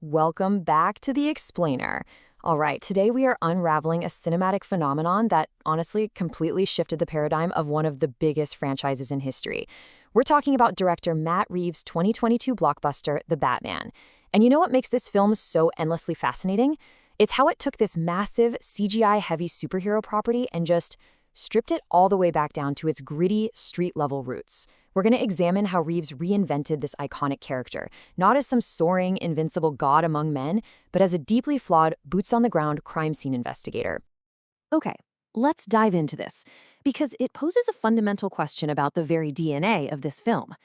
Welcome back to The Explainer. All right, today we are unraveling a cinematic phenomenon that honestly completely shifted the paradigm of one of the biggest franchises in history. We're talking about director Matt Reeves' 2022 blockbuster, The Batman. And you know what makes this film so endlessly fascinating? It's how it took this massive, CGI-heavy superhero property and just stripped it all the way back down to its gritty, street-level roots. We're going to examine how Reeves reinvented this iconic character, not as some soaring, invincible god among men, but as a deeply flawed, boots-on-the-ground crime scene investigator. Okay, let's dive into this, because it poses a fundamental question about the very DNA of this film.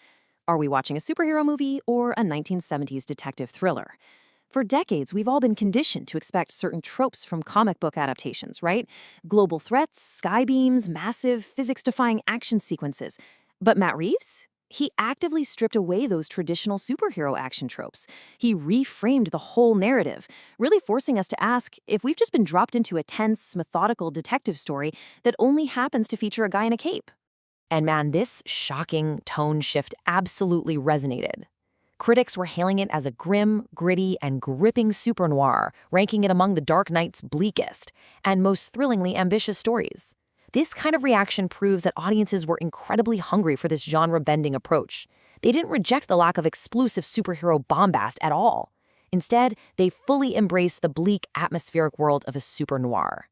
Are we watching a superhero movie or a 1970s detective thriller? For decades, we've all been conditioned to expect certain tropes from comic book adaptations, right? Global threats, sky beams, massive, physics-defying action sequences. But Matt Reeves? He actively stripped away those traditional superhero action tropes. He reframed the whole narrative, really forcing us to ask if we've just been dropped into a tense, methodical detective story that only happens to feature a guy in a cape. And man, this shocking tone shift absolutely resonated. Critics were hailing it as a grim, gritty, and gripping super noir, ranking it among the Dark Knight's bleakest and most thrillingly ambitious stories. This kind of reaction proves that audiences were incredibly hungry for this genre-bending approach. They didn't reject the lack of explosive superhero bombast at all. Instead, they fully embraced the bleak, atmospheric world of a super noir.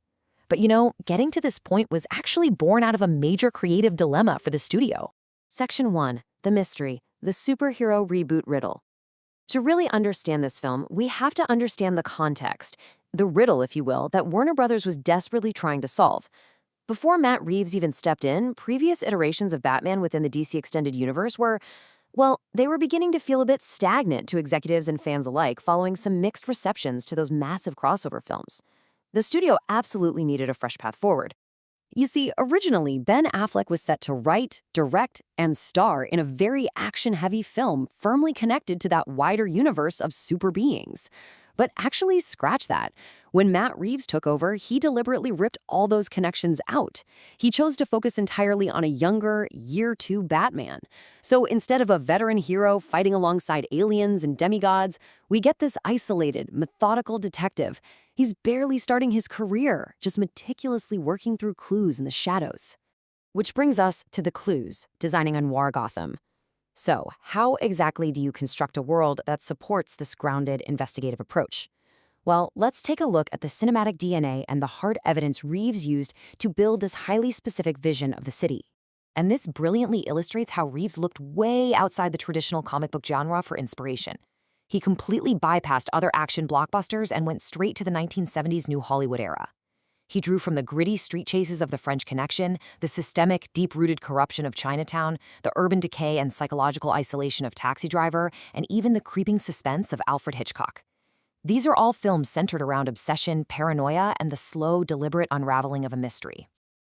But getting to this point was actually born out of a major creative dilemma for the studio. Section 1. The Mystery. The superhero reboot riddle. To really understand this film, we have to understand the context, the riddle, if you will, that Warner Brothers was desperately trying to solve. Before Matt Reeves even stepped in, previous iterations of Batman within the DC Extended Universe were, well, they were beginning to feel a bit stagnant to executives and fans alike following some mixed receptions to those massive crossover films. The studio absolutely needed a fresh path forward. You see, originally, Ben Affleck was set to write, direct, and star in a very action-heavy film firmly connected to that wider universe of super beings. But actually, scratch that. When Matt Reeves took over, he deliberately ripped all those connections out. He chose to focus entirely on a younger, year two Batman. So instead of a veteran hero fighting alongside aliens and demigods, we get this isolated, methodical detective. He's barely starting his career, just meticulously working through clues in the shadows. Which brings us to the clues, designing a noir Gotham. So, how exactly do you construct a world that supports this grounded, investigative approach? Well, let's take a look at the cinematic DNA and the hard evidence Reeves used to build this highly specific vision of the city. And this brilliantly illustrates how Reeves looked way outside the traditional comic book genre for inspiration. He completely bypassed other action blockbusters and went straight to the 1970s New Hollywood era. He drew from the gritty street chases of the French Connection, the systemic, deep-rooted corruption of Chinatown, the urban decay and psychological isolation of Taxi Driver, and even the creeping suspense of Alfred Hitchcock. These are all films centered around obsession, paranoia, and the slow, deliberate unraveling of a mystery.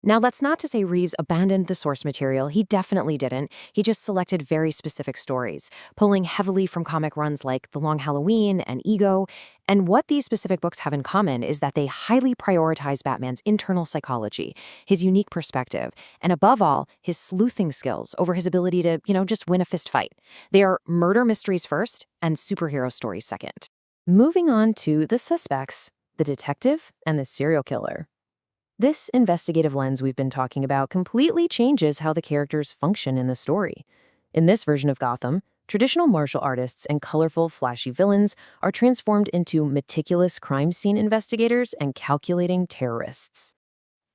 Now, that's not to say Reeves abandoned the source material. He definitely didn't. He just selected very specific stories, pulling heavily from comic runs like The Long Halloween and Ego. And what these specific books have in common is that they highly prioritize Batman's internal psychology, his unique perspective, and above all, his sleuthing skills over his ability to, just win a fist fight. They are murder mysteries first and superhero stories second. Moving on to the suspects, the detective and the serial killer. This investigative lens we've been talking about completely changes how the characters function in the story. In this version of Gotham, traditional martial artists and colorful, flashy villains are transformed into meticulous crime scene investigators and calculating terrorists.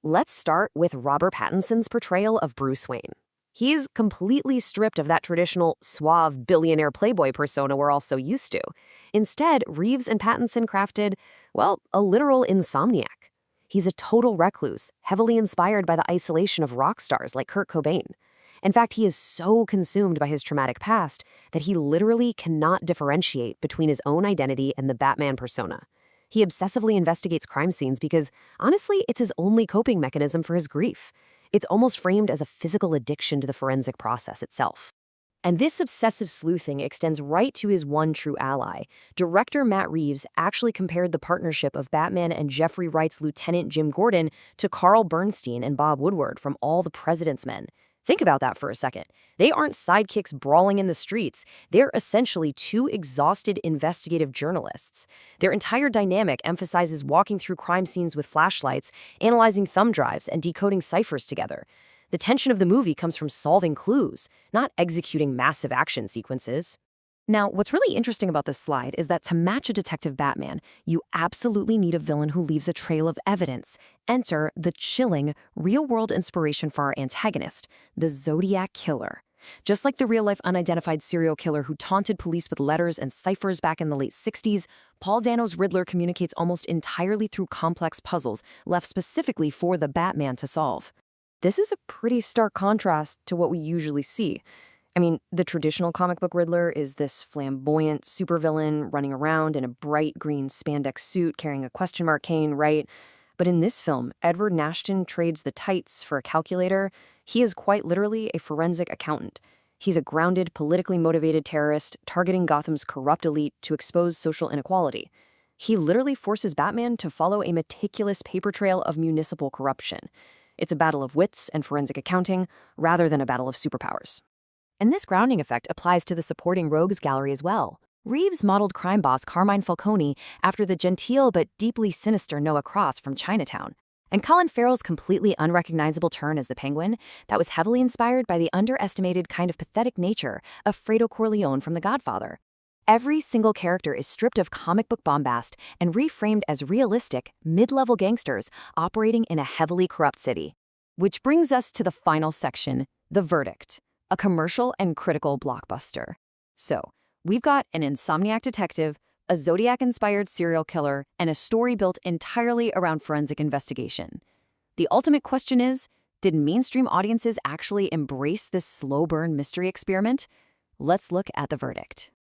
Let's start with Robert Pattinson's portrayal of Bruce Wayne. He's completely stripped of that traditional suave billionaire playboy persona we're all so used to. Instead, Reeves and Pattinson crafted, well, a literal insomniac. He's a total recluse, heavily inspired by the isolation of rock stars like Kurt Cobain. In fact, he is so consumed by his traumatic past that he literally cannot differentiate between his own identity and the Batman persona. He obsessively investigates crime scenes because, honestly, it's his only coping mechanism for his grief. It's almost framed as a physical addiction to the forensic process itself. And this obsessive sleuthing extends right to his one true ally. Director Matt Reeves actually compared the partnership of Batman and Jeffrey Wright's Lieutenant Jim Gordon to Carl Bernstein and Bob Woodward from All the President's Men. Think about that for a second. They aren't sidekicks brawling in the streets. They're essentially two exhausted investigative journalists. Their entire dynamic emphasizes walking through crime scenes with flashlights, analyzing thumb drives, and decoding ciphers together. The tension of the movie comes from solving clues, not executing massive action sequences. Now, what's really interesting about this slide is that to match a Detective Batman, you absolutely need a villain who leaves a trail of evidence. Enter the chilling, real-world inspiration for our antagonist, the Zodiac Killer. Just like the real-life unidentified serial killer who taunted police with letters and ciphers back in the late 60s, Paul Dano's Riddler communicates almost entirely through complex puzzles left specifically for the Batman to solve. This is a pretty stark contrast to what we usually see. I mean, the traditional comic book Riddler is this flamboyant supervillain running around in a bright green spandex suit carrying a question mark cane, right? But in this film, Edward Nashton trades the tights for a calculator. He is quite literally a forensic accountant. He's a grounded, politically motivated terrorist targeting Gotham's corrupt elite to expose social inequality. He literally forces Batman to follow a meticulous paper trail of municipal corruption. It's a battle of wits and forensic accounting rather than a battle of superpowers. And this grounding effect applies to the supporting rogues gallery as well. Reeves modeled crime boss Carmine Falcone after the genteel but deeply sinister Noah Cross from Chinatown. And Colin Farrell's completely unrecognizable turn as the Penguin, that was heavily inspired by the underestimated kind of pathetic nature of Fredo Corleone from The Godfather. Every single character is stripped of comic book bombast and reframed as realistic, mid-level gangsters operating in a heavily corrupt city. Which brings us to the final section, the verdict. A commercial and critical blockbuster. So, we've got an insomniac detective, a Zodiac-inspired serial killer, and a story built entirely around forensic investigation. The ultimate question is, did mainstream audiences actually embrace this slow-burn mystery experiment? Let's look at the verdict.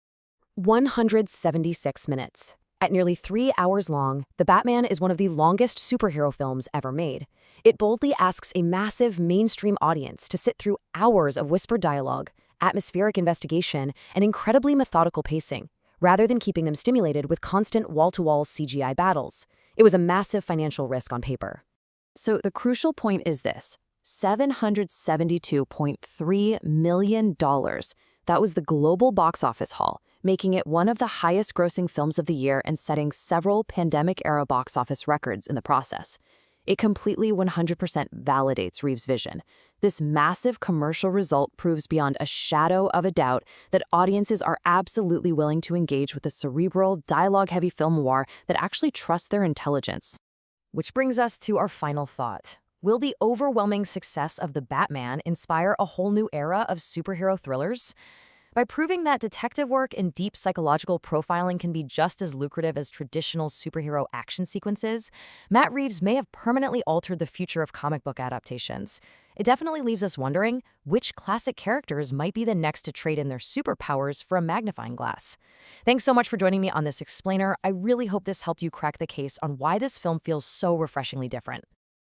176 minutes. At nearly 3 hours long, The Batman is one of the longest superhero films ever made. It boldly asks a massive mainstream audience to sit through hours of whispered dialogue, atmospheric investigation, and incredibly methodical pacing, rather than keeping them stimulated with constant wall-to-wall CGI battles. It was a massive financial risk on paper. So the crucial point is this: $772.3 million. That was the global box office haul, making it one of the highest-grossing films of the year and setting several pandemic-era box office records in the process. It completely 100% validates Reeves' vision. This massive commercial result proves beyond a shadow of a doubt that audiences are absolutely willing to engage with a cerebral, dialogue-heavy film noir that actually trusts their intelligence. Which brings us to our final thought. Will the overwhelming success of The Batman inspire a whole new era of superhero thrillers? By proving that detective work and deep psychological profiling can be just as lucrative as traditional superhero action sequences, Matt Reeves may have permanently altered the future of comic book adaptations. It definitely leaves us wondering which classic characters might be the next to trade in their superpowers for a magnifying glass. Thanks so much for joining me on this explainer. I really hope this helped you crack the case on why this film feels so refreshingly different.